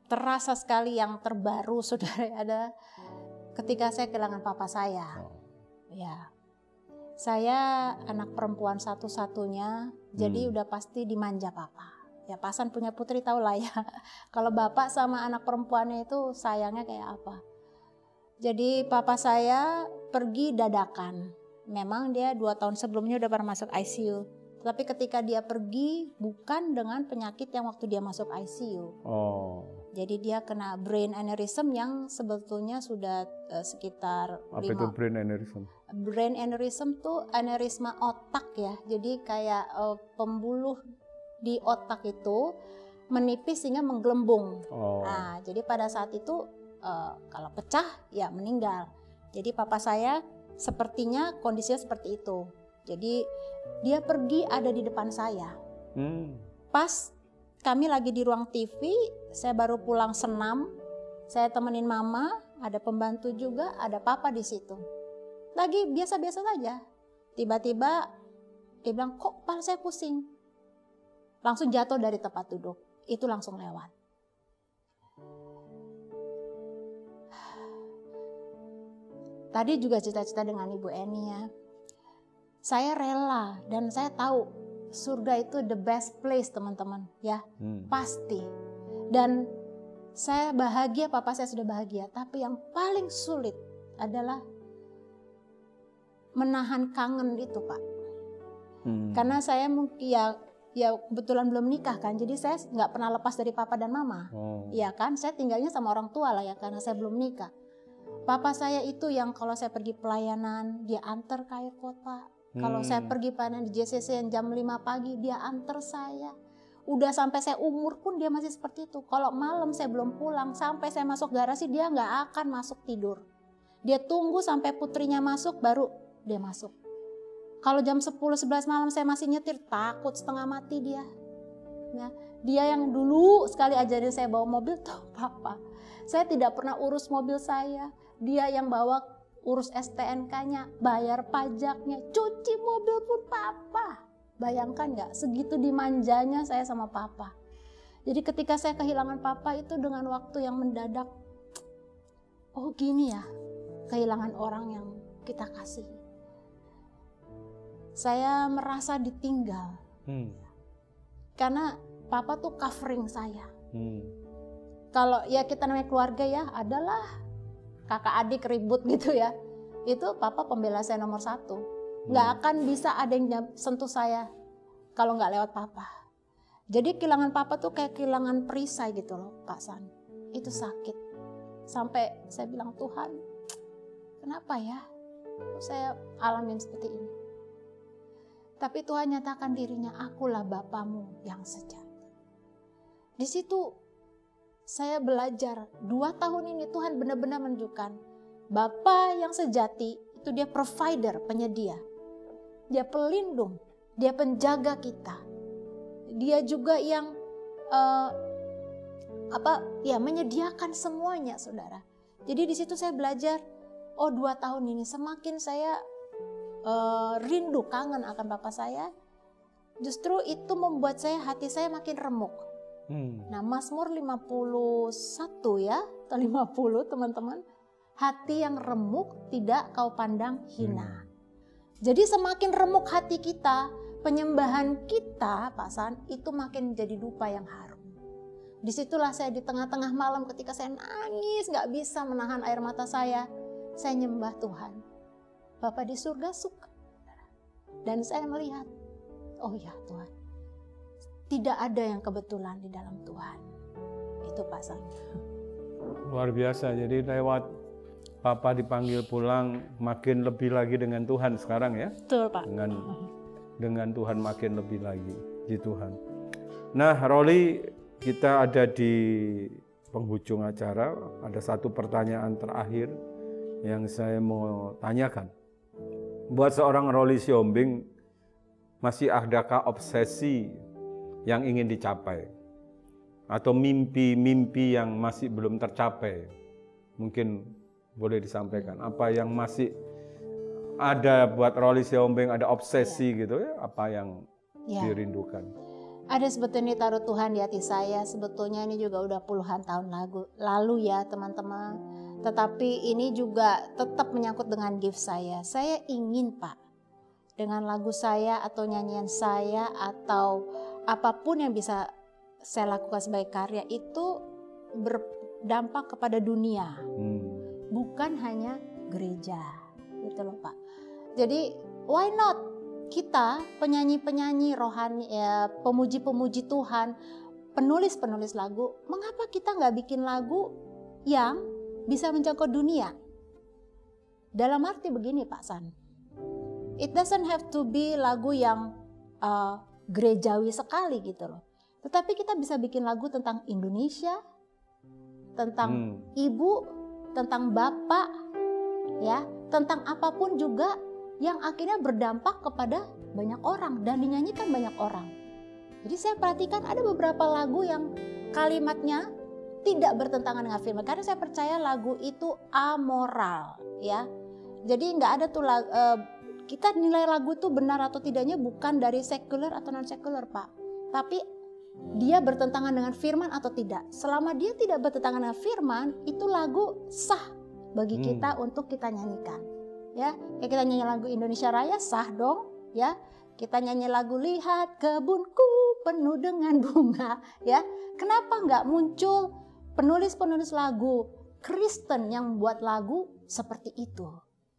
terasa sekali yang terbaru saudara ada ketika saya kehilangan papa saya. Ya, saya anak perempuan satu-satunya, jadi udah pasti dimanja papa. Ya Pasan punya putri tahu lah ya, kalau bapak sama anak perempuannya itu sayangnya kayak apa. Jadi papa saya pergi dadakan. Memang dia 2 tahun sebelumnya udah pernah masuk ICU. Tapi ketika dia pergi bukan dengan penyakit yang waktu dia masuk ICU. Jadi dia kena brain aneurysm yang sebetulnya sudah sekitar Apa itu brain aneurysm? Brain aneurysm tuh aneurisma otak ya. Jadi kayak pembuluh di otak itu menipis sehingga menggelembung. Nah, jadi pada saat itu kalau pecah ya meninggal. Jadi papa saya sepertinya kondisinya seperti itu. Jadi dia pergi ada di depan saya. Pas kami lagi di ruang TV, saya baru pulang senam, saya temenin mama, ada pembantu juga, ada papa di situ. Lagi biasa-biasa saja. Tiba-tiba dia bilang, kok kepala saya pusing? Langsung jatuh dari tempat duduk. Itu langsung lewat. Tadi juga cita-cita dengan Ibu Eni ya. Saya rela dan saya tahu surga itu the best place teman-teman ya. Pasti. Dan saya bahagia, papa saya sudah bahagia. Tapi yang paling sulit adalah menahan kangen itu Pak. Karena saya mungkin ya kebetulan belum nikah kan, jadi saya nggak pernah lepas dari papa dan mama. Ya kan, saya tinggalnya sama orang tua lah ya karena saya belum nikah. Papa saya itu yang kalau saya pergi pelayanan dia antar ke airport Pak. Kalau saya pergi pelayanan di JCC yang jam 5 pagi dia antar saya. Udah sampai saya umur pun dia masih seperti itu. Kalau malam saya belum pulang, sampai saya masuk garasi dia nggak akan masuk tidur. Dia tunggu sampai putrinya masuk baru dia masuk. Kalau jam 10-11 malam saya masih nyetir, takut setengah mati dia. Nah, dia yang dulu sekali ajarin saya bawa mobil tuh papa. Saya tidak pernah urus mobil saya. Dia yang bawa urus STNK-nya, bayar pajaknya, cuci mobil pun papa. Bayangkan nggak, segitu dimanjanya saya sama papa. Jadi ketika saya kehilangan papa itu dengan waktu yang mendadak, oh gini ya, kehilangan orang yang kita kasih. Saya merasa ditinggal. Karena papa tuh covering saya. Kalau ya kita namanya keluarga ya, adalah kakak adik ribut gitu ya. Itu papa pembela saya nomor 1. Nggak akan bisa ada yang sentuh saya kalau nggak lewat papa. Jadi kehilangan papa tuh kayak kehilangan perisai gitu loh Pak San. Itu sakit. Sampai saya bilang, Tuhan kenapa ya saya alamin seperti ini. Tapi Tuhan nyatakan dirinya, akulah Bapamu yang sejati. Di situ saya belajar, 2 tahun ini Tuhan benar-benar menunjukkan, Bapa yang sejati itu dia provider, penyedia. Dia pelindung, dia penjaga kita. Dia juga yang menyediakan semuanya, saudara. Jadi di situ saya belajar, 2 tahun ini semakin saya rindu, kangen akan Bapa saya. Justru itu membuat hati saya makin remuk. Nah, Mazmur 51 ya, atau 50 teman-teman. Hati yang remuk tidak kau pandang hina. Jadi semakin remuk hati kita, penyembahan kita, Pak San, itu makin jadi dupa yang harum. Disitulah saya di tengah-tengah malam ketika saya nangis, gak bisa menahan air mata saya nyembah Tuhan. Bapa di surga suka. Dan saya melihat, oh ya Tuhan, tidak ada yang kebetulan di dalam Tuhan. Itu Pak San. Luar biasa, jadi lewat Papa dipanggil pulang, makin lebih lagi dengan Tuhan sekarang ya. Betul Pak. Dengan Tuhan makin lebih lagi di Tuhan. Nah, Roli, kita ada di penghujung acara. Ada satu pertanyaan terakhir yang saya mau tanyakan. Buat seorang Roli Siombing, masih adakah obsesi yang ingin dicapai? Atau mimpi-mimpi yang masih belum tercapai? Mungkin boleh disampaikan, apa yang masih ada buat Roli Siombing, ada obsesi gitu ya, apa yang dirindukan? Ada sebetulnya taruh Tuhan di hati saya, sebetulnya ini juga udah puluhan tahun lalu ya teman-teman. Tetapi ini juga tetap menyangkut dengan gift saya. Saya ingin Pak, dengan lagu saya atau nyanyian saya atau apapun yang bisa saya lakukan sebagai karya itu berdampak kepada dunia. Bukan hanya gereja, gitu loh Pak. Jadi why not kita penyanyi-penyanyi rohani, ya, pemuji-pemuji Tuhan, penulis-penulis lagu, mengapa kita nggak bikin lagu yang bisa menjangkau dunia? Dalam arti begini Pak San, it doesn't have to be lagu yang gerejawi sekali gitu loh. Tetapi kita bisa bikin lagu tentang Indonesia, tentang ibu, tentang bapak, ya, tentang apapun juga yang akhirnya berdampak kepada banyak orang dan dinyanyikan banyak orang. Jadi saya perhatikan ada beberapa lagu yang kalimatnya tidak bertentangan dengan firman, karena saya percaya lagu itu amoral, ya. Jadi nggak ada tuh kita nilai lagu itu benar atau tidaknya bukan dari sekuler atau non sekuler Pak, tapi dia bertentangan dengan firman atau tidak. Selama dia tidak bertentangan dengan firman, itu lagu sah bagi kita untuk kita nyanyikan. Ya, kayak kita nyanyi lagu Indonesia Raya sah dong, ya. Kita nyanyi lagu Lihat Kebunku Penuh Dengan Bunga, ya. Kenapa nggak muncul penulis-penulis lagu Kristen yang buat lagu seperti itu?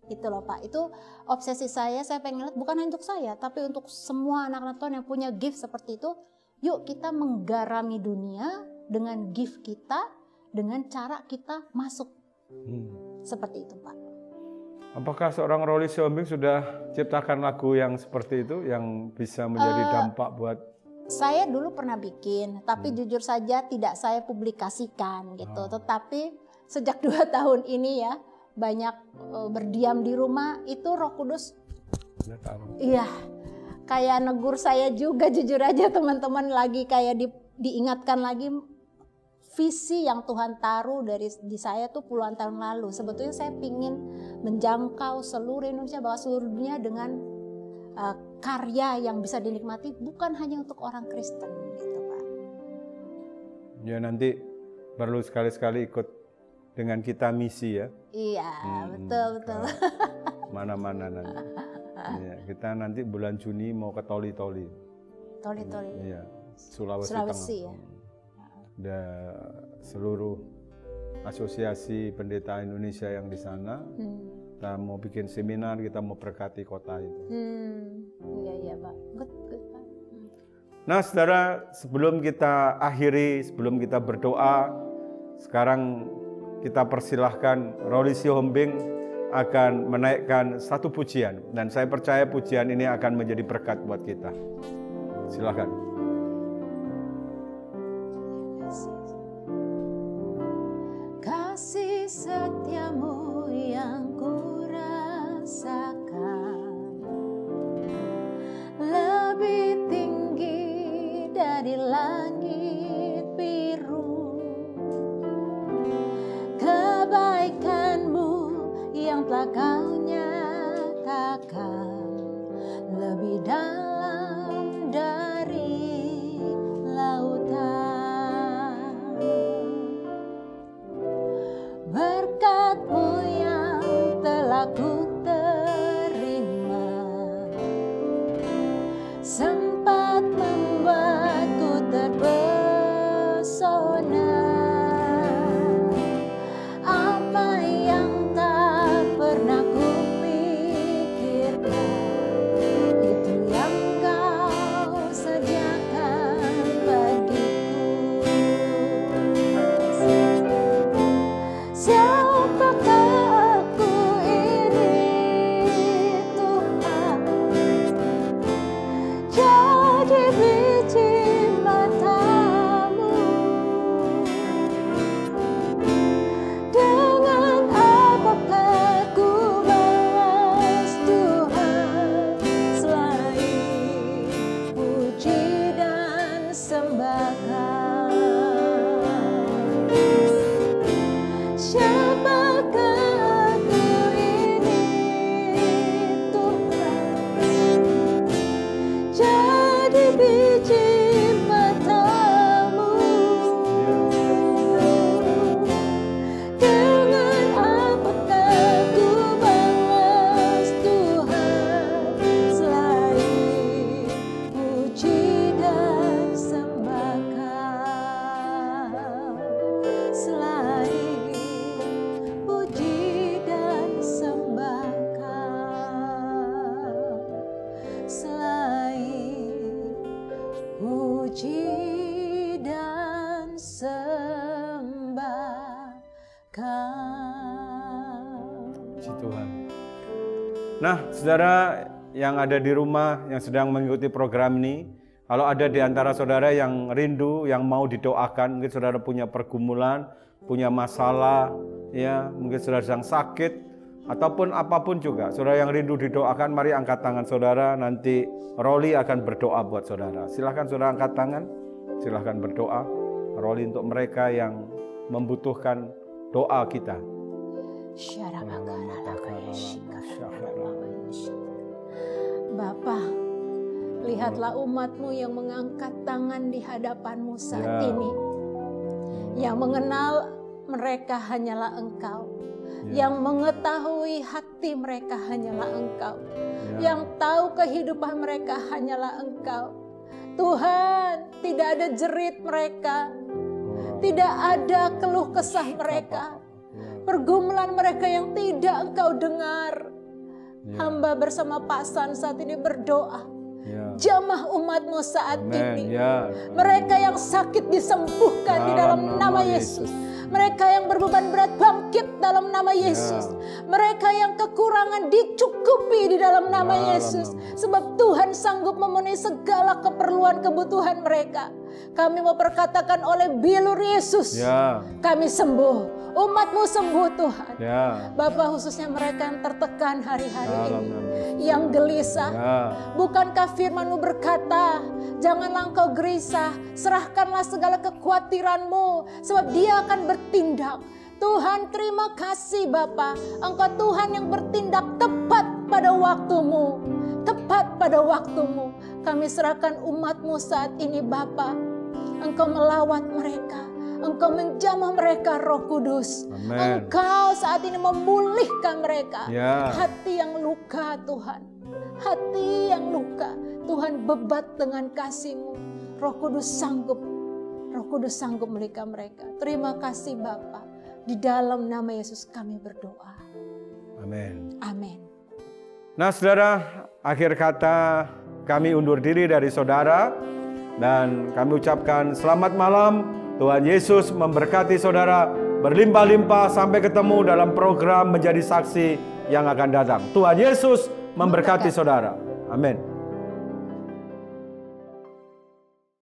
Itu loh Pak, itu obsesi saya pengen lihat bukan hanya untuk saya, tapi untuk semua anak-anak Tuhan yang punya gift seperti itu. Yuk kita menggarami dunia dengan gift kita, dengan cara kita masuk. Seperti itu Pak. Apakah seorang Roli Siombing sudah ciptakan lagu yang seperti itu, yang bisa menjadi dampak buat? Saya dulu pernah bikin, tapi jujur saja tidak saya publikasikan gitu. Tetapi sejak 2 tahun ini ya, banyak berdiam di rumah, itu Roh Kudus. Iya. Kayak negur saya juga, jujur aja teman-teman, lagi kayak diingatkan lagi visi yang Tuhan taruh di saya tuh puluhan tahun lalu. Sebetulnya saya pingin menjangkau seluruh Indonesia, bahwa seluruh dunia dengan karya yang bisa dinikmati bukan hanya untuk orang Kristen gitu Pak. Ya nanti perlu sekali-sekali ikut dengan kita misi ya. Iya betul. Mana-mana nanti. Ya, kita nanti bulan Juni mau ke Toli-Toli. Iya, Sulawesi Tengah. Ya. Dan seluruh asosiasi pendeta Indonesia yang di sana, kita mau bikin seminar, kita mau berkati kota itu. Iya Pak, good Pak. Nah saudara, sebelum kita akhiri, sebelum kita berdoa, sekarang kita persilahkan Roli Siombing akan menaikkan satu pujian. Dan saya percaya pujian ini akan menjadi berkat buat kita. Silakan. Kasih setiamu yang kurasakan lebih tinggi dari langit biru. Kebaikanmu yang telah kau nyatakan lebih dalam dari lautan. Berkat-Mu yang telah ku terima sempat membuatku terpesona. Apa yang tak pernah ku pikirkan, itu yang Kau sediakan bagiku. Siapakah aku ini Tuhan, jadi biji mata-Mu. Dengan apakah ku balas Tuhan selain puji dan sembah Kau? Siapakah aku ini Tuhan, jadi biji mata-Mu. Dengan apakah ku balas Tuhan selain puji dan sembah Kau, selain puji dan sembah Kau, selain puji dan sembah Kau. Puji Tuhan. Nah, saudara yang ada di rumah yang sedang mengikuti program ini, kalau ada di antara saudara yang rindu, yang mau didoakan, mungkin saudara punya pergumulan, punya masalah, ya, mungkin saudara sedang sakit, ataupun apapun juga, saudara yang rindu didoakan, mari angkat tangan saudara, nanti Roli akan berdoa buat saudara. Silahkan saudara angkat tangan, silahkan berdoa. Roli untuk mereka yang membutuhkan doa kita. Bapa, lihatlah umat-Mu yang mengangkat tangan di hadapan-Mu saat ini. Yang mengenal mereka hanyalah Engkau. Yang mengetahui hati mereka hanyalah Engkau. Yang tahu kehidupan mereka hanyalah Engkau. Tuhan, tidak ada jerit mereka. Tidak ada keluh kesah mereka. Pergumulan mereka yang tidak Engkau dengar. Hamba bersama Pak San saat ini berdoa. Jamah umat-Mu saat ini. Mereka yang sakit disembuhkan di dalam nama Yesus. Mereka yang berbeban berat bangkit dalam nama Yesus. Mereka yang kekurangan dicukupi di dalam nama Yesus. Sebab Tuhan sanggup memenuhi segala keperluan kebutuhan mereka. Kami mau perkatakan oleh bilur Yesus, kami sembuh. Umat-Mu sembuh Tuhan. Bapa, khususnya mereka yang tertekan hari-hari ini, yang gelisah. Bukankah firman-Mu berkata, janganlah engkau gelisah, serahkanlah segala kekhawatiran-mu, sebab Dia akan bertindak. Tuhan, terima kasih Bapa, Engkau Tuhan yang bertindak tepat pada waktu-Mu. Tepat pada waktu-Mu. Kami serahkan umat-Mu saat ini Bapa. Engkau melawat mereka. Engkau menjamah mereka Roh Kudus. Amen. Engkau saat ini memulihkan mereka. Hati yang luka Tuhan. Hati yang luka. Tuhan bebat dengan kasih-Mu. Roh Kudus sanggup. Roh Kudus sanggup memulihkan mereka. Terima kasih Bapa. Di dalam nama Yesus kami berdoa. Amin. Amin. Nah saudara, akhir kata kami undur diri dari saudara. Dan kami ucapkan selamat malam. Tuhan Yesus memberkati saudara. berlimpah-limpah. Sampai ketemu dalam program Menjadi Saksi yang akan datang. Tuhan Yesus memberkati saudara. Amin.